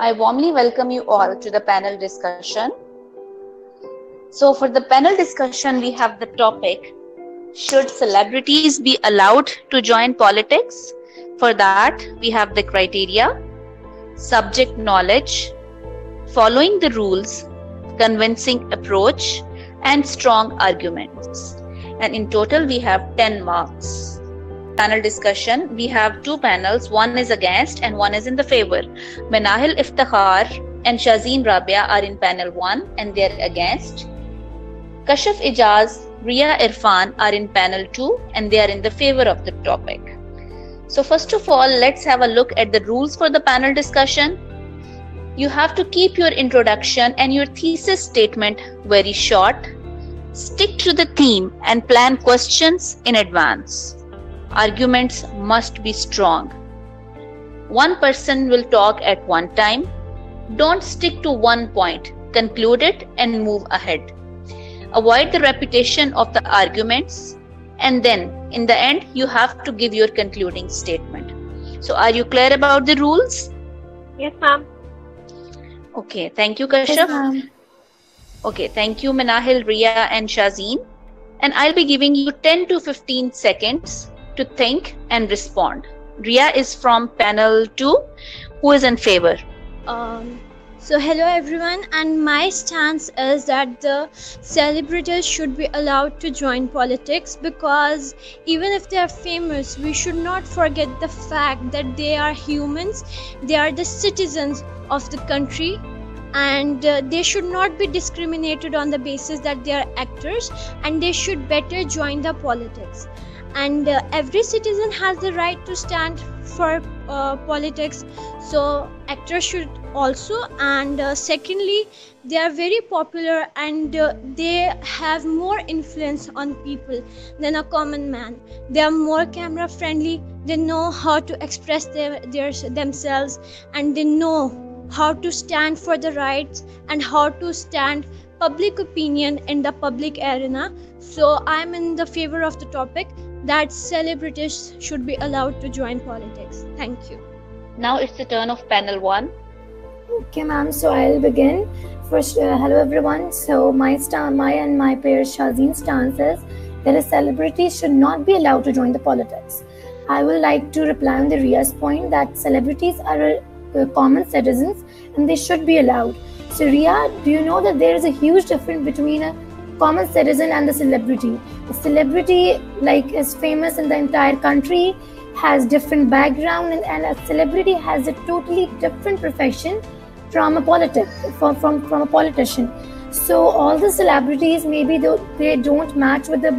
I warmly welcome you all to the panel discussion. So for the panel discussion, we have the topic, should celebrities be allowed to join politics? For that, we have the criteria, subject knowledge, following the rules, convincing approach, and strong arguments. And in total, we have 10 marks. Panel discussion, we have two panels, one is against and one is in the favor. Manahil Iftikhar and Shazeen Rabia are in panel 1 and they are against. Kashif Ijaz, Ria Irfan are in panel 2 and they are in the favor of the topic. So first of all, let's have a look at the rules for the panel discussion. You have to keep your introduction and your thesis statement very short. Stick to the theme and plan questions in advance. Arguments must be strong. One person will talk at one time. Don't stick to one point. Conclude it and move ahead. Avoid the repetition of the arguments, and then in the end you have to give your concluding statement. So are you clear about the rules? Yes, ma'am. Okay, thank you, Kashif. Yes, ma'am. Okay, thank you, Manahil, Ria and Shazeen. And I'll be giving you 10 to 15 seconds to think and respond. Ria is from panel 2. Who is in favor? So hello everyone, and my stance is that the celebrities should be allowed to join politics, because even if they are famous, we should not forget the fact that they are humans, they are the citizens of the country, and they should not be discriminated on the basis that they are actors, and they should better join the politics. And every citizen has the right to stand for politics, so actors should also. And secondly, they are very popular and they have more influence on people than a common man. They are more camera friendly, they know how to express themselves, and they know how to stand for the rights and how to stand public opinion in the public arena. So I'm in the favor of the topic that celebrities should be allowed to join politics. Thank you. Now it's the turn of panel 1. Okay, ma'am. So I'll begin. First, hello everyone. So my and my pair Shazeen's stance is that celebrities should not be allowed to join the politics. I would like to reply on the Ria's point that celebrities are common citizens and they should be allowed. So Ria, do you know that there is a huge difference between a common citizen and the celebrity? A celebrity is famous in the entire country, has different background, and a celebrity has a totally different profession from a from a politician. So all the celebrities, maybe they don't match with the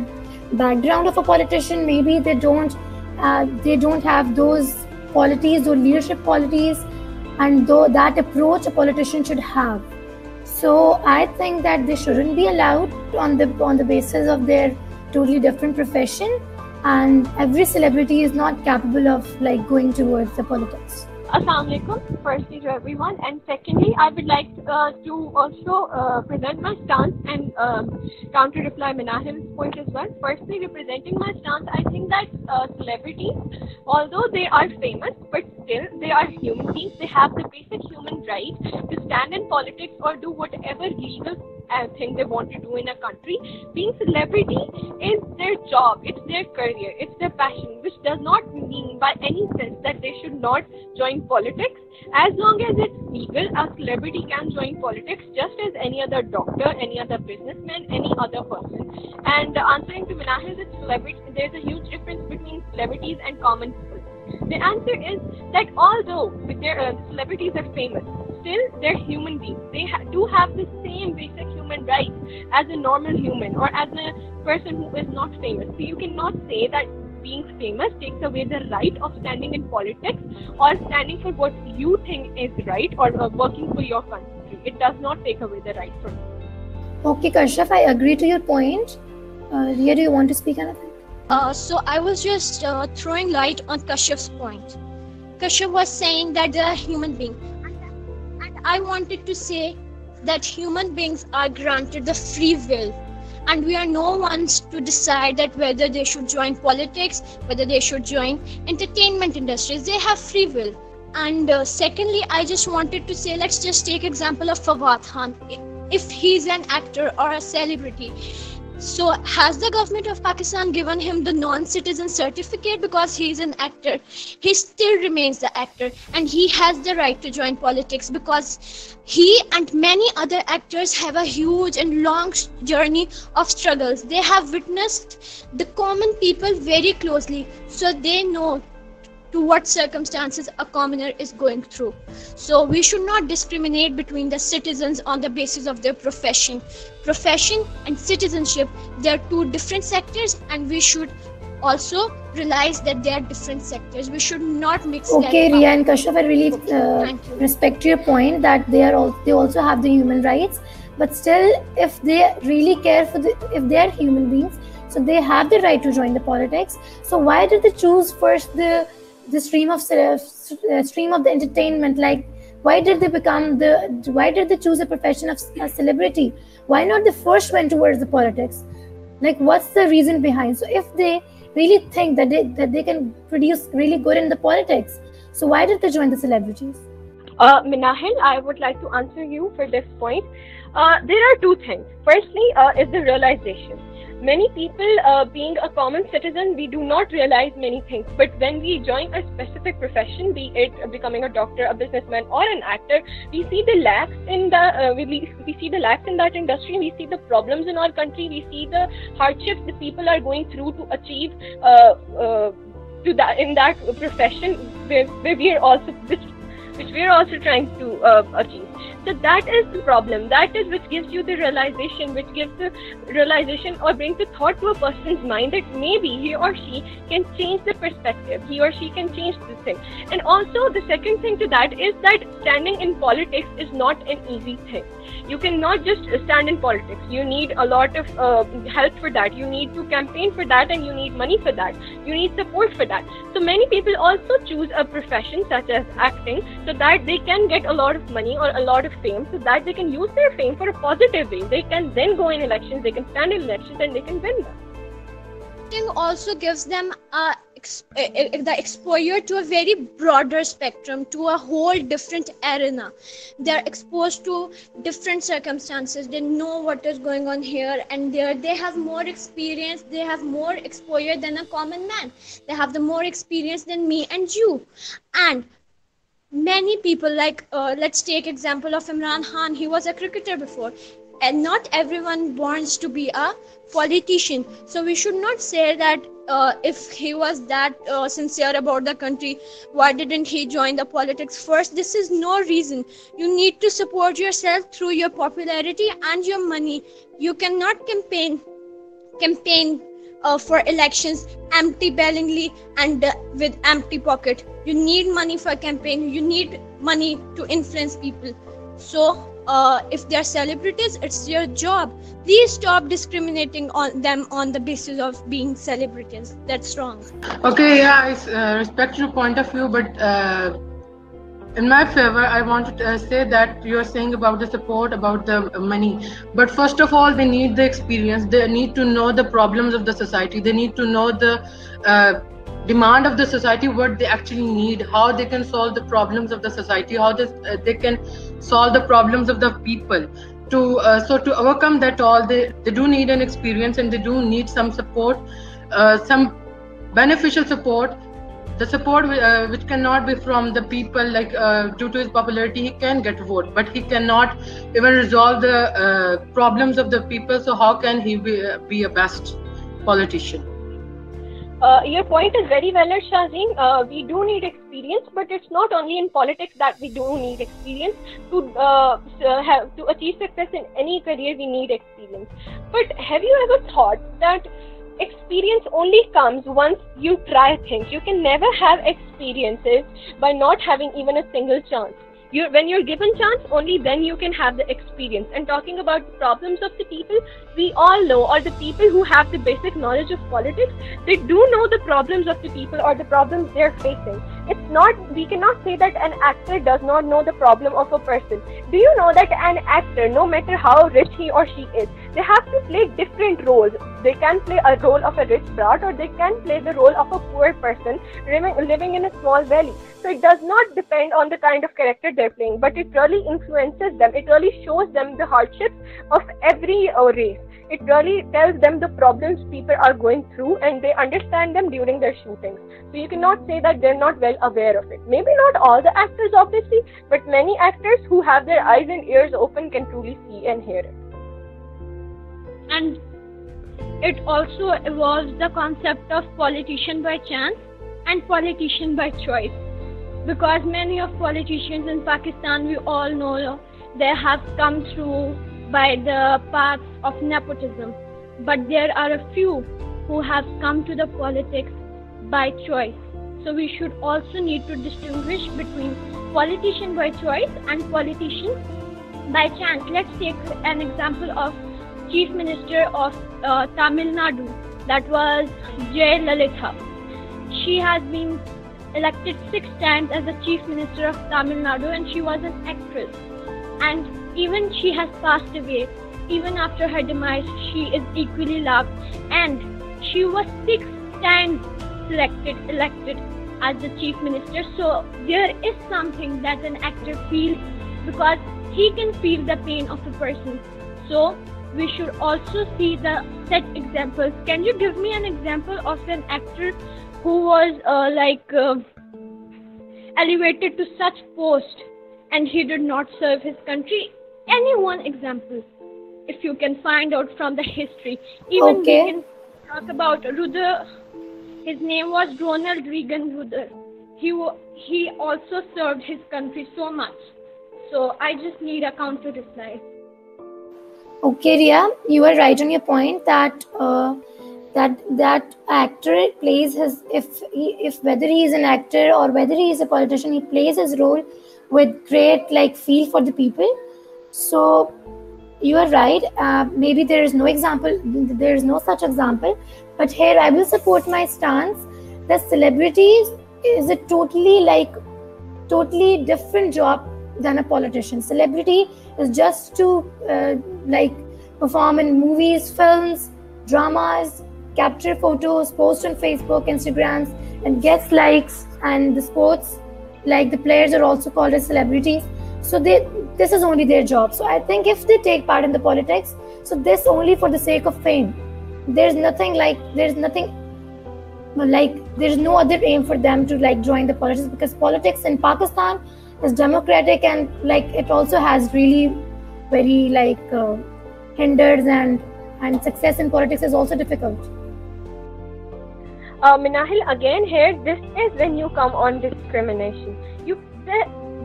background of a politician, maybe they don't have those qualities, those leadership qualities, and that approach a politician should have. So I think that they shouldn't be allowed on the basis of their totally different profession, and every celebrity is not capable of going towards the politics. Assalamu alaikum, firstly to everyone, and secondly I would like to also present my stance and counter reply Manahil's point as well. Firstly, representing my stance, I think that celebrities, although they are famous, but still they are human beings. They have the basic human right to stand in politics or do whatever legal thing they want to do in a country. Being celebrity is their job, it's their career, it's their passion, which does not mean by any sense that they should not join politics. As long as it's legal, a celebrity can join politics just as any other doctor, any other businessman, any other person. And answering to Manahil, there's a huge difference between celebrities and common people. The answer is that although celebrities are famous, still they're human beings. They do have the same basic human rights as a normal human or as a person who is not famous. So you cannot say that being famous takes away the right of standing in politics or standing for what you think is right or working for your country. It does not take away the right from you. Okay, Kashif, I agree to your point. Ria, do you want to speak anything? So I was just throwing light on Kashif's point. Kashif was saying that they are human beings, and I wanted to say that human beings are granted the free will, and we are no ones to decide that whether they should join politics, whether they should join entertainment industries. They have free will, And secondly, I just wanted to say, let's just take example of Fawad Khan. If he's an actor or a celebrity, so has the government of Pakistan given him the non-citizen certificate because he's an actor? He still remains the actor, and he has the right to join politics because he and many other actors have a huge and long journey of struggles. They have witnessed the common people very closely, so they know to what circumstances a commoner is going through. So we should not discriminate between the citizens on the basis of their profession. Profession and citizenship, they are two different sectors, and we should also realize that they are different sectors. We should not mix them Okay, up. Riya and Kashyap, I really Thank you. respect your point that they also have the human rights, but still, if they really care for if they are human beings, so they have the right to join the politics. So why did they choose first the stream of the entertainment? Like, why did they choose the profession of a celebrity? Why not the first went towards the politics? Like, what's the reason behind? So if they really think that they can produce really good in the politics, so why did they join the celebrities? Minahil, I would like to answer you for this point. There are two things. Firstly, is the realization. Many people, being a common citizen, we do not realize many things. But when we join a specific profession, be it becoming a doctor, a businessman, or an actor, we see the lacks in we see the lacks in that industry. We see the problems in our country. We see the hardships the people are going through to achieve in that profession where we are also which we are also trying to achieve. So that is the problem. That is which gives you the realization, which gives the realization or brings the thought to a person's mind that maybe he or she can change the perspective. He or she can change this thing. And also the second thing to that is that standing in politics is not an easy thing. You cannot just stand in politics. You need a lot of help for that. You need to campaign for that, and you need money for that. You need support for that. So many people also choose a profession such as acting so that they can get a lot of money or a lot of fame, so that they can use their fame for a positive way. They can then go in elections, they can stand in elections, and they can win them. Acting also gives them the exposure to a very broader spectrum, to a whole different arena. They're exposed to different circumstances. They know what is going on here and there. They have more experience. They have more exposure than a common man. They have the more experience than me and you. And many people, like let's take example of Imran Khan. He was a cricketer before, and not everyone wants to be a politician. So we should not say that if he was that sincere about the country, why didn't he join the politics first? This is no reason. You need to support yourself through your popularity and your money. You cannot campaign for elections empty-bellingly and with empty pocket. You need money for campaign. You need money to influence people. So if they're celebrities, it's their job. Please stop discriminating on them on the basis of being celebrities. That's wrong. Okay, yeah, I respect your point of view, but in my favor, I want to say that you're saying about the support, about the money. But first of all, they need the experience. They need to know the problems of the society. They need to know the demand of the society, what they actually need, how they can solve the problems of the society, how they can solve the problems of the people. So to overcome that all, they do need an experience, and they do need some support, some beneficial support. The support which cannot be from the people, like due to his popularity, he can get a vote, but he cannot even resolve the problems of the people. So how can he be a best politician? Your point is very valid, Shazeen. We do need experience, but it's not only in politics that we do need experience. To achieve success in any career, we need experience. But have you ever thought that experience only comes once you try things? You can never have experiences by not having even a single chance. When you're given chance, only then you can have the experience. And talking about the problems of the people, we all know, or the people who have the basic knowledge of politics, they do know the problems of the people or the problems they're facing. We cannot say that an actor does not know the problem of a person. Do you know that an actor, no matter how rich he or she is, they have to play different roles. They can play a role of a rich brat, or they can play the role of a poor person living in a small valley. So it does not depend on the kind of character they're playing, but it really influences them. It really shows them the hardships of every race. It really tells them the problems people are going through, and they understand them during their shootings. So you cannot say that they're not well aware of it. Maybe not all the actors, obviously, but many actors who have their eyes and ears open can truly see and hear it. And it also evolves the concept of politician by chance and politician by choice. Because many of politicians in Pakistan, we all know, they have come through by the paths of nepotism. But there are a few who have come to the politics by choice. So we should also need to distinguish between politician by choice and politician by chance. Let's take an example of Chief Minister of Tamil Nadu, that was Jayalalitha. She has been elected 6 times as the Chief Minister of Tamil Nadu, and she was an actress. And even she has passed away. Even after her demise, she is equally loved. And she was 6 times elected as the Chief Minister. So there is something that an actor feels, because he can feel the pain of a person. So we should also see the set examples. Can you give me an example of an actor who was elevated to such post and he did not serve his country? Any one example, if you can find out from the history. Even we can talk about Rudder. His name was Ronald Reagan Rudder. He also served his country so much. So I just need a counter reply. Okay, Ria, you are right on your point that that actor plays his, if whether he is an actor or whether he is a politician, he plays his role with great feel for the people. So you are right. Maybe there is no such example, but here I will support my stance that celebrities is a totally different job than a politician. Celebrity is just to perform in movies, films, dramas, capture photos, post on Facebook, Instagrams, and gets likes. And the sports, like the players, are also called as celebrities. So this is only their job. So I think if they take part in the politics, so this only for the sake of fame. There's no other aim for them to join the politics, because politics in Pakistan is democratic, and it also has really very hinders, and success in politics is also difficult. Minahil, again here, this is when you come on discrimination.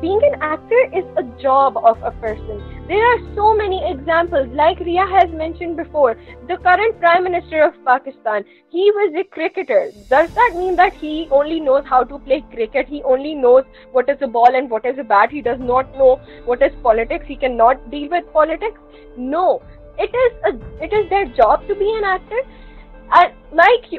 Being an actor is a job of a person. There are so many examples, like Ria has mentioned before. The current Prime Minister of Pakistan, he was a cricketer. Does that mean that he only knows how to play cricket? He only knows what is a ball and what is a bat? He does not know what is politics? He cannot deal with politics? No. It is their job to be an actor.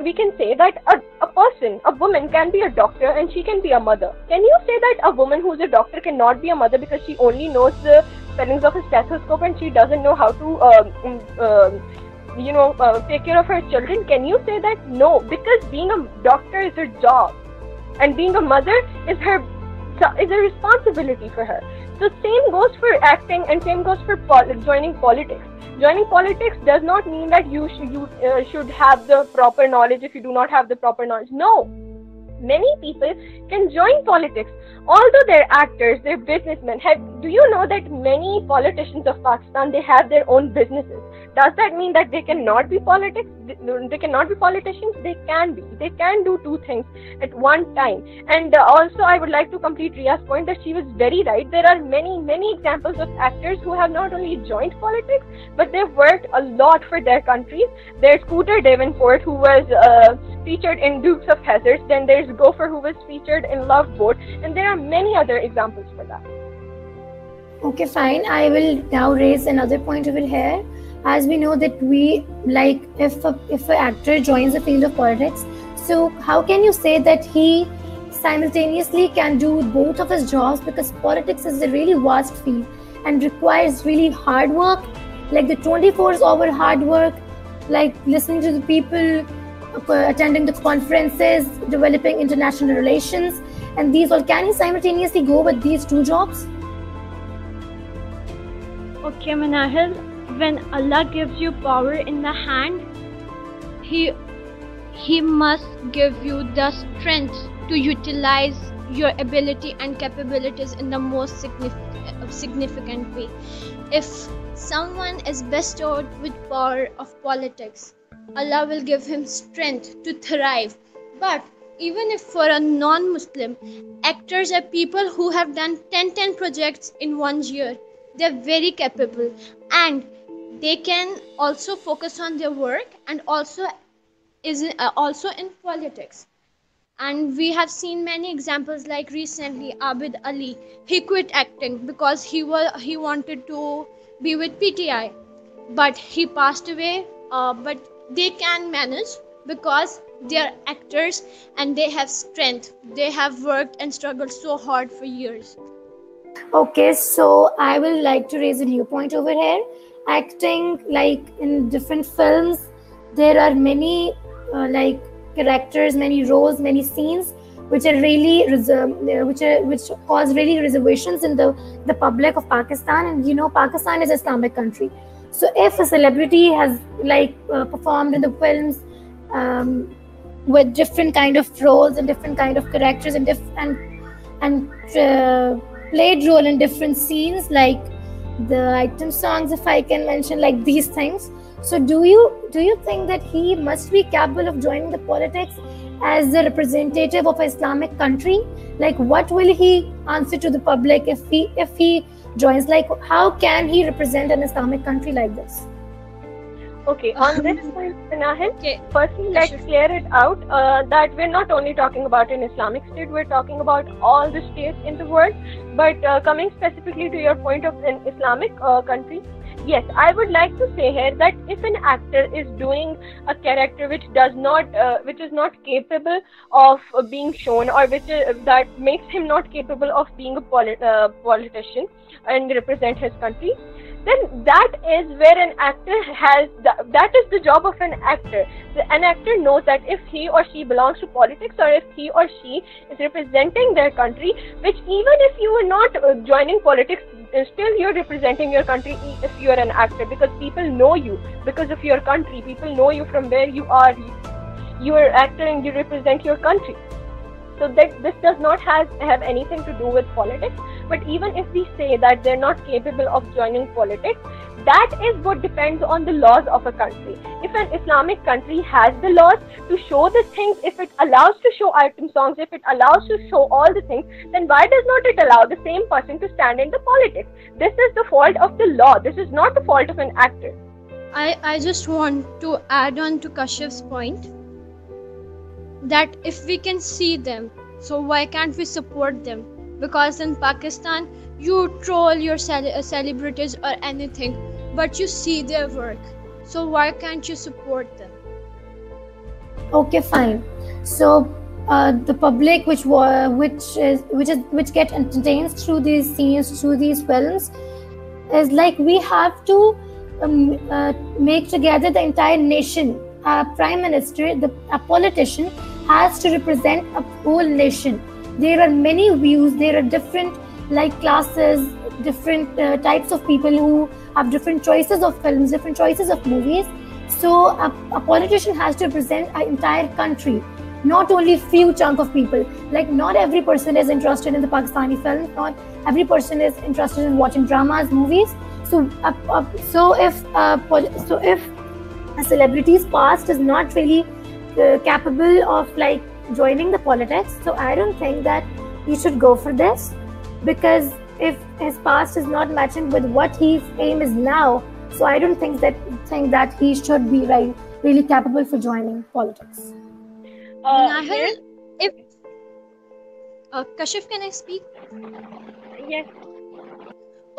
We can say that a woman can be a doctor and she can be a mother. Can you say that a woman who's a doctor cannot be a mother because she only knows the spellings of a stethoscope and she doesn't know how to take care of her children? Can you say that? No, because being a doctor is her job, and being a mother is a responsibility for her. So same goes for acting, and same goes for joining politics. Joining politics does not mean that you should have the proper knowledge if you do not have the proper knowledge. No. Many people can join politics. Although they're actors, they're businessmen. Do you know that many politicians of Pakistan, they have their own businesses? Does that mean that they cannot be politics? They cannot be politicians? They can be. They can do two things at one time. And also, I would like to complete Ria's point that she was very right. There are many, many examples of actors who have not only joined politics, but they've worked a lot for their countries. There's Scooter Davenport, who was featured in Dukes of Hazzard. Then there's Gopher, who was featured in Love Boat. And there are many other examples for that. Okay, fine. I will now raise another point over here. As we know that if an actor joins the field of politics, so how can you say that he simultaneously can do both of his jobs? Because politics is a really vast field and requires really hard work, like the 24-hour hard work, like listening to the people, attending the conferences, developing international relations, and these all, can he simultaneously go with these two jobs? Okay, Manahil, when Allah gives you power in the hand, He must give you the strength to utilize your ability and capabilities in the most significant way. If someone is bestowed with power of politics, Allah will give him strength to thrive. But even if for a non-Muslim, actors are people who have done 10 projects in 1 year. They're very capable and they can also focus on their work and also in politics. And we have seen many examples, like recently Abid Ali. He quit acting because he wanted to be with PTI, but he passed away. But they can manage because they are actors and they have strength. They have worked and struggled so hard for years. Okay, so I will like to raise a new point over here. Acting, like in different films, there are many like characters, many roles, many scenes which are really which cause really reservations in the public of Pakistan. And you know, Pakistan is an Islamic country. So if a celebrity has like performed in the films with different kind of roles and different kind of characters and played role in different scenes, like the item songs, if I can mention, like these things. So do you think that he must be capable of joining the politics as a representative of an Islamic country? Like, what will he answer to the public if he joins? Like, how can he represent an Islamic country like this? Okay, on this point, Manahil, firstly, let's clear it out that we're not only talking about an Islamic state, we're talking about all the states in the world. But coming specifically to your point of an Islamic country, yes, I would like to say here that if an actor is doing a character which is not capable of being shown, or that makes him not capable of being a politician and represent his country, then that is where an actor has that is the job of an actor. An actor knows that if he or she belongs to politics, or if he or she is representing their country, which even if you are not joining politics, still you're representing your country if you're an actor, because people know you because of your country. People know you from where you are. You're an actor and you represent your country. So that this does not have anything to do with politics. But even if we say that they're not capable of joining politics, that is what depends on the laws of a country. If an Islamic country has the laws to show the things, if it allows to show item songs, if it allows to show all the things, then why does not it allow the same person to stand in the politics? This is the fault of the law. This is not the fault of an actor. I just want to add on to Kashif's point that if we can see them, so why can't we support them? Because in Pakistan, you troll your celebrities or anything, but you see their work. So why can't you support them? Okay, fine. So the public which get entertained through these scenes, through these films, is like we have to make together the entire nation. A prime minister, a politician, has to represent a whole nation. There are many views, there are different like classes, different types of people who have different choices of films, different choices of movies. So a politician has to represent an entire country, not only few chunk of people. Like, not every person is interested in the Pakistani films, not every person is interested in watching dramas, movies. So if a celebrity's past is not really capable of like joining the politics, so I don't think that he should go for this, because if his past is not matching with what his aim is now, so I don't think that he should be really capable for joining politics. If Kashif, can I speak? Yes.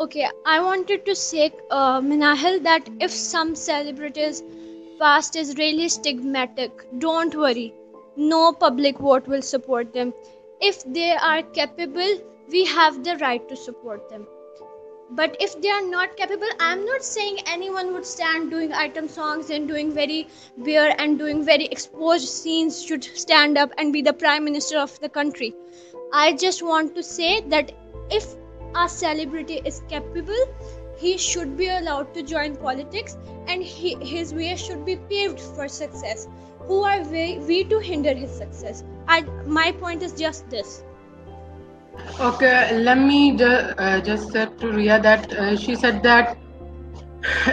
Okay, I wanted to say, Minahil, that if some celebrities' past is really stigmatic, don't worry. No public vote will support them. If they are capable, we have the right to support them. But if they are not capable, I am not saying anyone would stand doing item songs and doing very bare and doing very exposed scenes should stand up and be the prime minister of the country. I just want to say that if a celebrity is capable, he should be allowed to join politics, and his way should be paved for success. Who are we to hinder his success? My point is just this. Okay, let me just say to Ria that she said that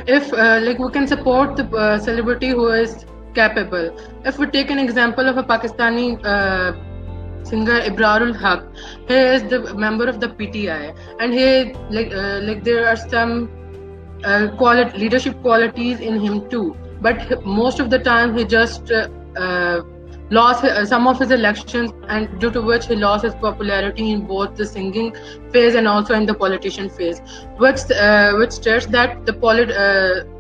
if like we can support the celebrity who is capable. If we take an example of a Pakistani singer Ibrarul Haq, he is the member of the PTI, and he like there are some leadership qualities in him too. But most of the time he just lost some of his elections, and due to which he lost his popularity in both the singing phase and also in the politician phase, which states that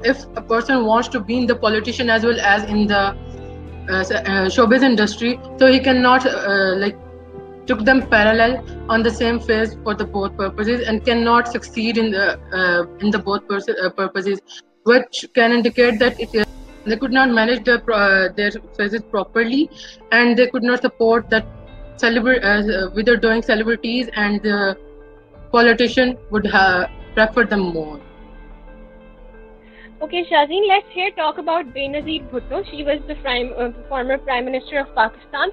if a person wants to be in the politician as well as in the showbiz industry, so he cannot took them parallel on the same phase for the both purposes, and cannot succeed in the both purposes, which can indicate that they could not manage their phases properly, and they could not support that whether doing celebrities, and the politician would have preferred them more. Okay, Shazeen, let's here talk about Benazir Bhutto. She was the former Prime Minister of Pakistan.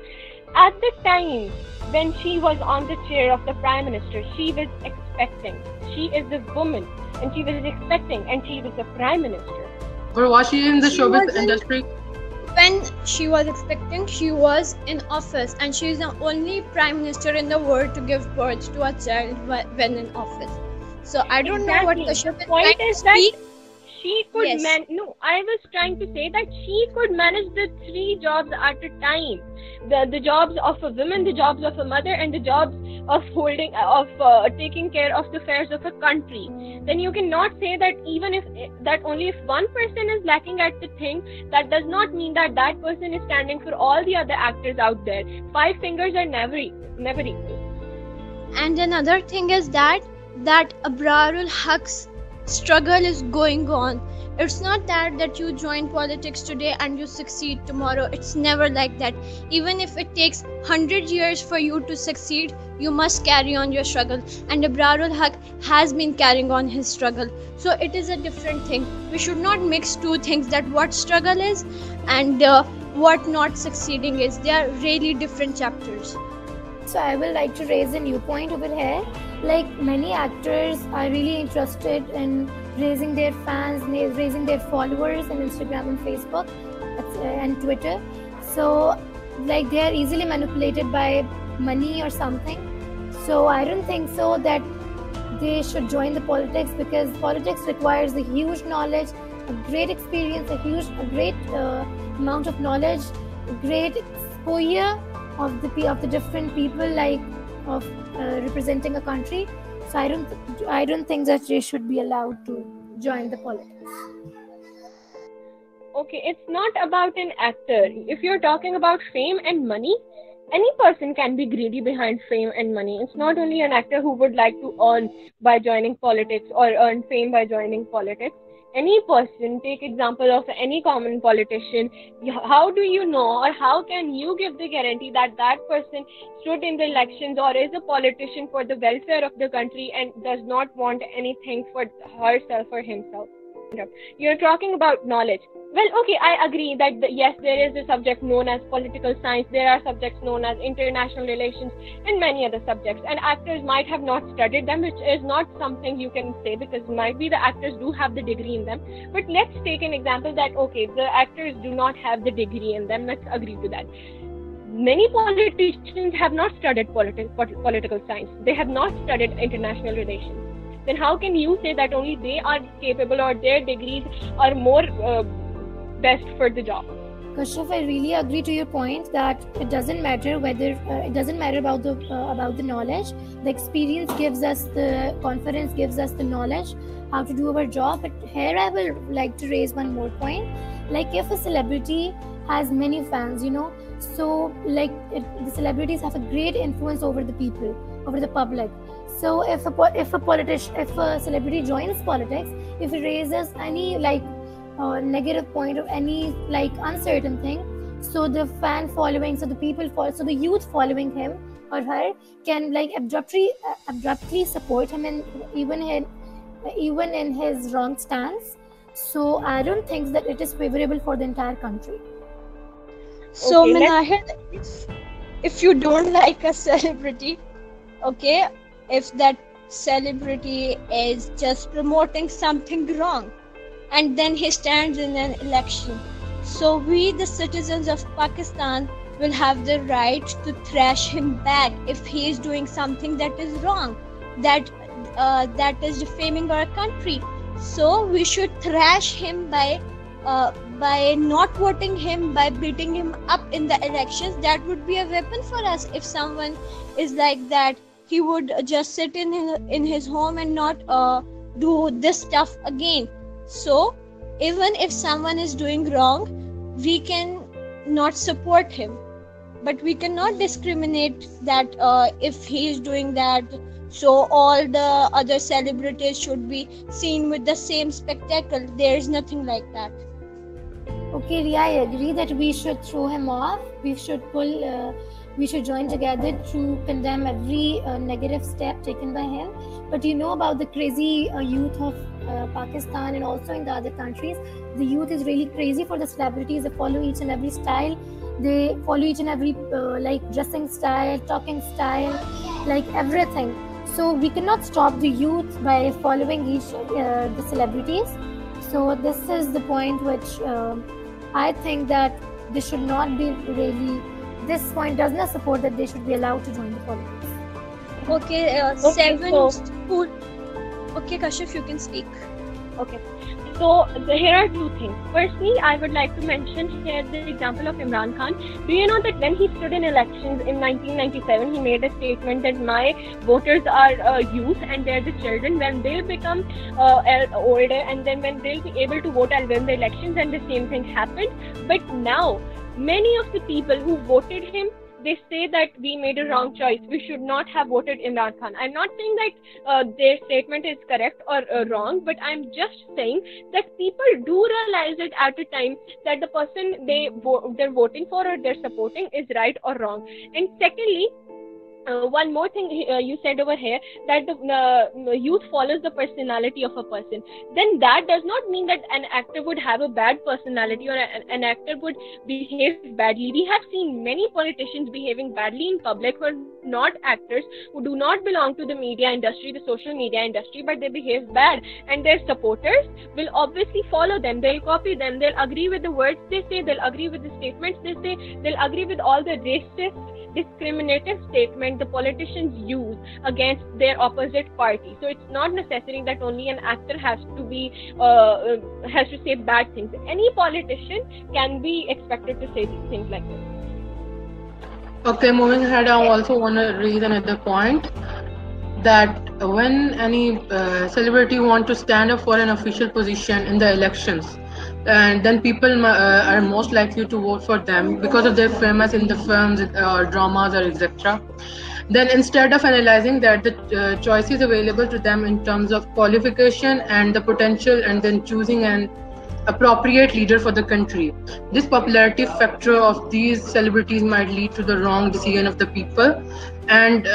At the time when she was on the chair of the Prime Minister, she was expecting. She is a woman, and she was expecting, and she was the Prime Minister. Or was she in the showbiz industry? When she was expecting, she was in office, and she is the only prime minister in the world to give birth to a child when in office. So I don't know what Kashyap is trying to speak. She could I was trying to say that she could manage the 3 jobs at a time. The jobs of a woman, the jobs of a mother, and the jobs of taking care of the affairs of a country. Then you cannot say that even if only if one person is lacking at the thing, that does not mean that that person is standing for all the other actors out there. 5 fingers are never equal. And another thing is that Ibrarul Haq's struggle is going on. It's not that you join politics today and you succeed tomorrow. It's never like that. Even if it takes 100 years for you to succeed, you must carry on your struggle. And Ibrarul Haq has been carrying on his struggle. So it is a different thing. We should not mix two things, that what struggle is and what not succeeding is. They are really different chapters. So I would like to raise a new point over here. Like, many actors are really interested in raising their fans, raising their followers on Instagram and Facebook and Twitter. So like, they are easily manipulated by money or something. So I don't think so that they should join the politics, because politics requires a huge knowledge, a great experience, a great amount of knowledge, a great exposure of the different people, like of representing a country. So I don't think that they should be allowed to join the politics. Okay, it's not about an actor. If you're talking about fame and money, any person can be greedy behind fame and money. It's not only an actor who would like to earn by joining politics or earn fame by joining politics. Any person, take example of any common politician, how do you know, or how can you give the guarantee that that person stood in the elections or is a politician for the welfare of the country and does not want anything for herself or himself? You're talking about knowledge. Well, okay, I agree that yes, there is a subject known as political science, there are subjects known as international relations, and many other subjects. And actors might have not studied them, which is not something you can say, because might be the actors do have the degree in them. But let's take an example that, okay, the actors do not have the degree in them. Let's agree to that. Many politicians have not studied political science. They have not studied international relations. Then how can you say that only they are capable or their degrees are more best for the job? Kashyap, I really agree to your point that it doesn't matter whether it doesn't matter about the knowledge. The experience gives us the confidence, gives us the knowledge how to do our job. But here I will like to raise one more point. Like, if a celebrity has many fans, so like the celebrities have a great influence over the people, over the public. So if a celebrity joins politics, if he raises any negative point or any uncertain thing, so the fan following, so the people follow, so the youth following him or her can abruptly support him, and even in his wrong stance. So I don't think that it is favorable for the entire country. So Okay, Minahil, if you don't like a celebrity, okay, if that celebrity is just promoting something wrong, and then he stands in an election, so we, the citizens of Pakistan, will have the right to thrash him back if he is doing something that is wrong, that is defaming our country. So we should thrash him by not voting him, by beating him up in the elections. That would be a weapon for us. If someone is like that, he would just sit in his home and not do this stuff again. So even if someone is doing wrong, we can not support him, but we cannot discriminate that if he is doing that, so all the other celebrities should be seen with the same spectacle. There is nothing like that. Okay, Ria, I agree that we should throw him off. We should we should join together to condemn every negative step taken by him. But you know about the crazy youth of Pakistan and also in the other countries. The youth is really crazy for the celebrities. They follow each and every style. They follow each and every dressing style, talking style, everything. So we cannot stop the youth by following the celebrities. So this is the point which I think that they should not be really. This point does not support that they should be allowed to join the politics. Okay, Okay, seven so- school. Okay, Kashif, you can speak. Okay. So here are two things. Firstly, I would like to mention here the example of Imran Khan. Do you know that when he stood in elections in 1997, he made a statement that my voters are youth and they're the children. When they'll become older and then when they'll be able to vote, I'll win the elections, and the same thing happened. But now, many of the people who voted him, they say that we made a wrong choice. We should not have voted Imran Khan. I'm not saying that their statement is correct or wrong, but I'm just saying that people do realize it at a time that the person they're voting for or they're supporting is right or wrong. And secondly, one more thing you said over here, that the youth follows the personality of a person. Then that does not mean that an actor would have a bad personality or an actor would behave badly. We have seen many politicians behaving badly in public who are not actors, who do not belong to the media industry, the social media industry, but they behave bad. And their supporters will obviously follow them. They'll copy them. They'll agree with the words they say. They'll agree with the statements they say. They'll agree with all the racist, discriminative statement the politicians use against their opposite party. So it's not necessary that only an actor has to say bad things. Any politician can be expected to say things like this. Okay, moving ahead, I also want to raise another point that when any celebrity want to stand up for an official position in the elections, and then people are most likely to vote for them because of their famous in the films or dramas or etc. Then instead of analyzing that the choices available to them in terms of qualification and the potential, and then choosing an appropriate leader for the country, this popularity factor of these celebrities might lead to the wrong decision of the people, and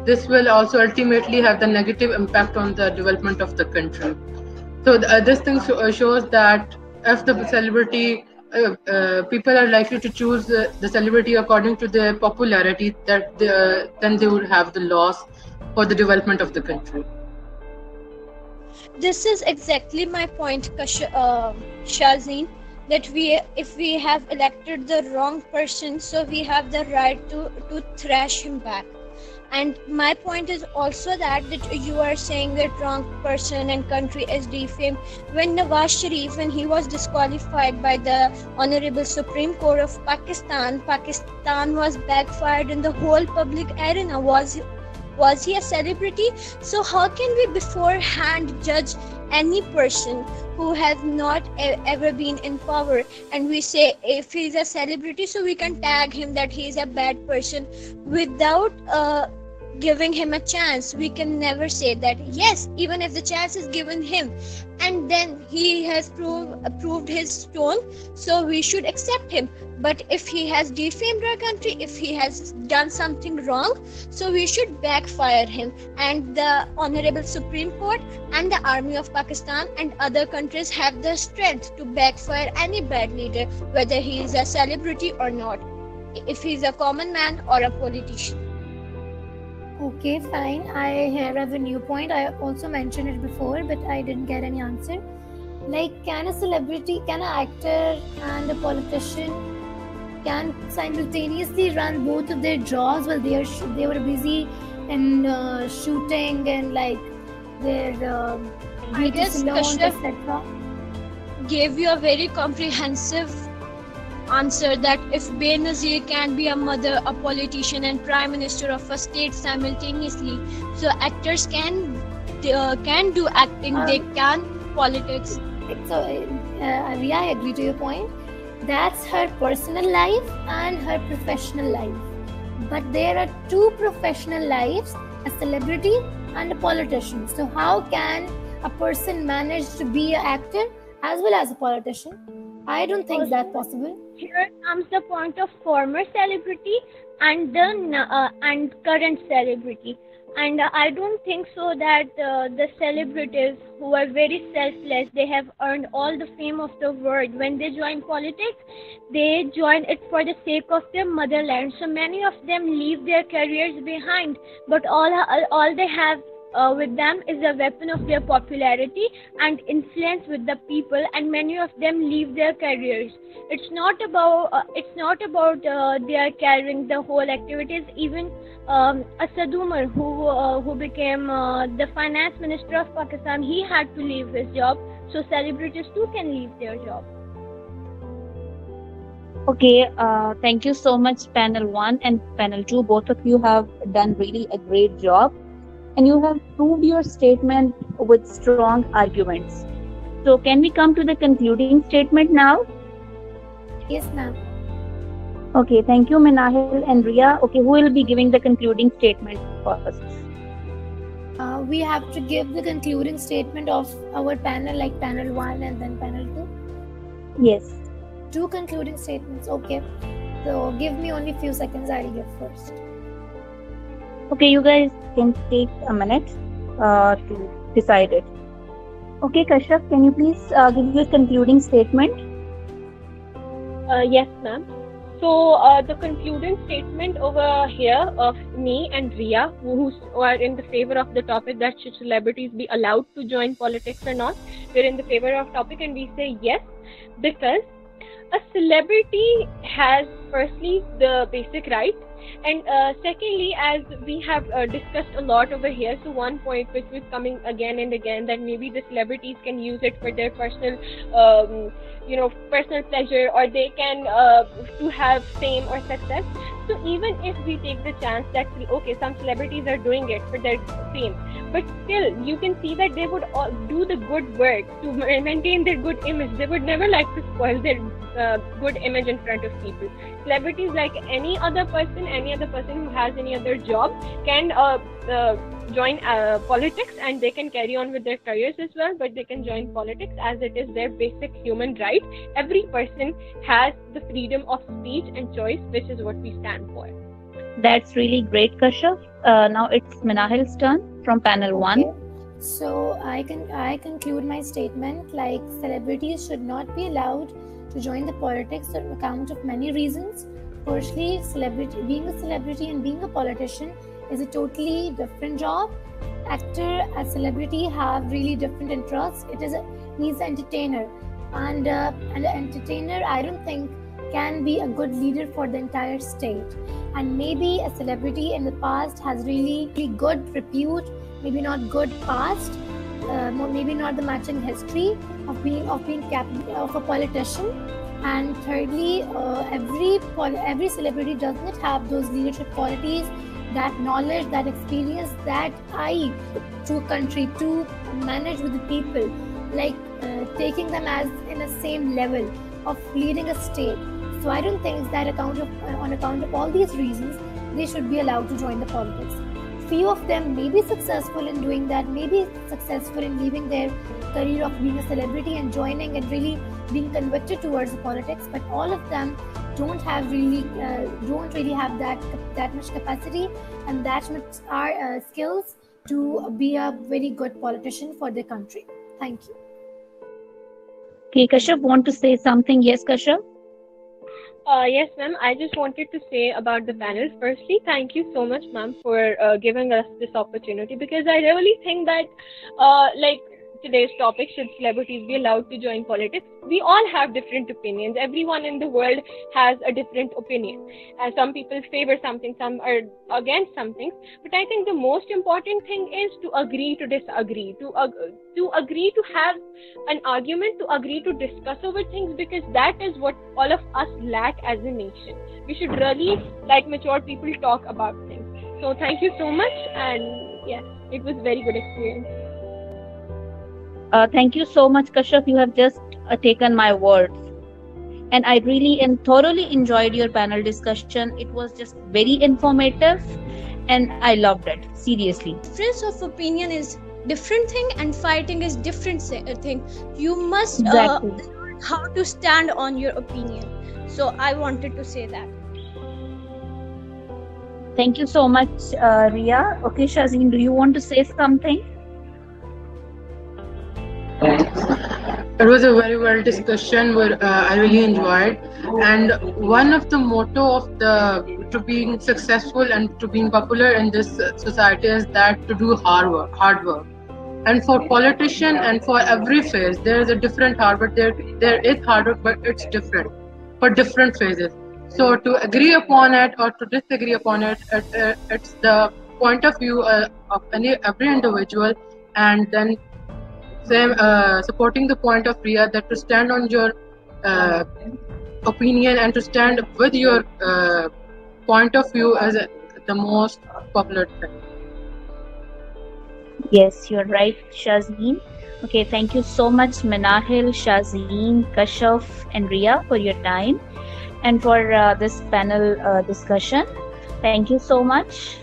this will also ultimately have the negative impact on the development of the country. So this thing shows that if the celebrity, people are likely to choose the celebrity according to their popularity, that then they would have the loss for the development of the country. This is exactly my point, Shazeen, that if we have elected the wrong person, so we have the right to thrash him back. And my point is also that you are saying that wrong person and country is defamed. When Nawaz Sharif, when he was disqualified by the Honorable Supreme Court of Pakistan was backfired in the whole public arena. Was he a celebrity? So how can we beforehand judge any person who has not ever been in power, and we say if he's a celebrity, so we can tag him that he's a bad person without giving him a chance. We can never say that yes, even if the chance is given him and then he has proved his stone, so we should accept him. But if he has defamed our country, if he has done something wrong, so we should backfire him. And the Honorable Supreme Court and the Army of Pakistan and other countries have the strength to backfire any bad leader, whether he is a celebrity or not, if he is a common man or a politician. Okay, fine. I have a new point. I also mentioned it before, but I didn't get any answer. Like, can a celebrity, can an actor and a politician can simultaneously run both of their jobs while they were busy in shooting and like their I guess salons, Kashyap etc. gave you a very comprehensive answer that if Benazir can be a mother, a politician, and prime minister of a state simultaneously, so actors can do acting, they can politics. So, Ria, I agree to your point. That's her personal life and her professional life. But there are two professional lives, a celebrity and a politician. So how can a person manage to be an actor as well as a politician? I don't think that's possible. Here comes the point of former celebrity and and current celebrity. And I don't think so that the celebrities who are very selfless, they have earned all the fame of the world. When they join politics, they join it for the sake of their motherland. So many of them leave their careers behind, but all they have with them is a weapon of their popularity and influence with the people, and many of them leave their careers. It's not about they are carrying the whole activities. Even Asad Umar, who became the finance minister of Pakistan, he had to leave his job. So celebrities too can leave their job. Okay, thank you so much, panel 1 and panel 2. Both of you have done really a great job, and you have proved your statement with strong arguments. So can we come to the concluding statement now? Yes, ma'am. Okay, thank you, Minahil and Ria. Okay, who will be giving the concluding statement first? We have to give the concluding statement of our panel, like panel 1 and then panel 2. Yes. 2 concluding statements. Okay. So give me only few seconds. I'll give first. Okay, you guys can take a minute to decide it. Okay, Kashyap, can you please give your concluding statement? Yes, ma'am. So the concluding statement over here of me and Ria, who are in the favor of the topic that should celebrities be allowed to join politics or not, we're in the favor of topic and we say yes, because a celebrity has firstly the basic right, and secondly, as we have discussed a lot over here, so one point which was coming again and again, that maybe the celebrities can use it for their personal personal pleasure, or they can to have fame or success. So even if we take the chance that okay, some celebrities are doing it for their fame, but still you can see that they would all do the good work to maintain their good image. They would never like to spoil their good image in front of people. Celebrities, like any other person who has any other job, can join politics, and they can carry on with their careers as well, but they can join politics as it is their basic human right. Every person has the freedom of speech and choice, which is what we stand for. That's really great, Kashyap. Now it's Minahil's turn from panel 1. Okay. So I conclude my statement like celebrities should not be allowed to join the politics on account of many reasons. Firstly, being a celebrity and being a politician is a totally different job. Actor and celebrity have really different interests. He's an entertainer, and an entertainer, I don't think, can be a good leader for the entire state. And maybe a celebrity in the past has really good repute, maybe not good past, maybe not the matching history of being of a politician. And thirdly, every celebrity does not have those leadership qualities, that knowledge, that experience, that eye to a country, to manage with the people, like taking them as in a same level of leading a state. So I don't think that on account of all these reasons, they should be allowed to join the politics. few of them may be successful in doing that, may be successful in leaving their career of being a celebrity and joining and really being convicted towards politics, but all of them don't really have that much capacity and that much skills to be a very good politician for their country. Thank you. Okay, Kashyap, want to say something? Yes, Kashyap? Yes, ma'am. I just wanted to say about the panel. Firstly, thank you so much, ma'am, for giving us this opportunity, because I really think that, like today's topic, should celebrities be allowed to join politics? We all have different opinions. Everyone in the world has a different opinion. Some people favor something, some are against something. But I think the most important thing is to agree to disagree, to agree to have an argument, to agree to discuss over things, because that is what all of us lack as a nation. We should really, like mature people, talk about things. So thank you so much, and yes, it was very good experience. Thank you so much, Kashyap. You have just taken my words. And I really and thoroughly enjoyed your panel discussion. It was just very informative and I loved it. Seriously. Difference of opinion is different thing and fighting is different thing. You must Exactly. learn how to stand on your opinion. So I wanted to say that. Thank you so much, Ria. Okay, Shazeen, do you want to say something? It was a very well discussion where I really enjoyed, and one of the motto of to being successful and to being popular in this society is that to do hard work. And for politician and for every phase, there is a different hard work. There is hard work, but it's different for different phases. So to agree upon it or to disagree upon it, it's the point of view of every individual, and then supporting the point of Ria that to stand on your opinion and to stand with your point of view as the most popular thing. Yes, you're right, Shazeen. Okay, thank you so much, Minahil, Shazeen, Kashyap, and Ria for your time and for this panel discussion. Thank you so much.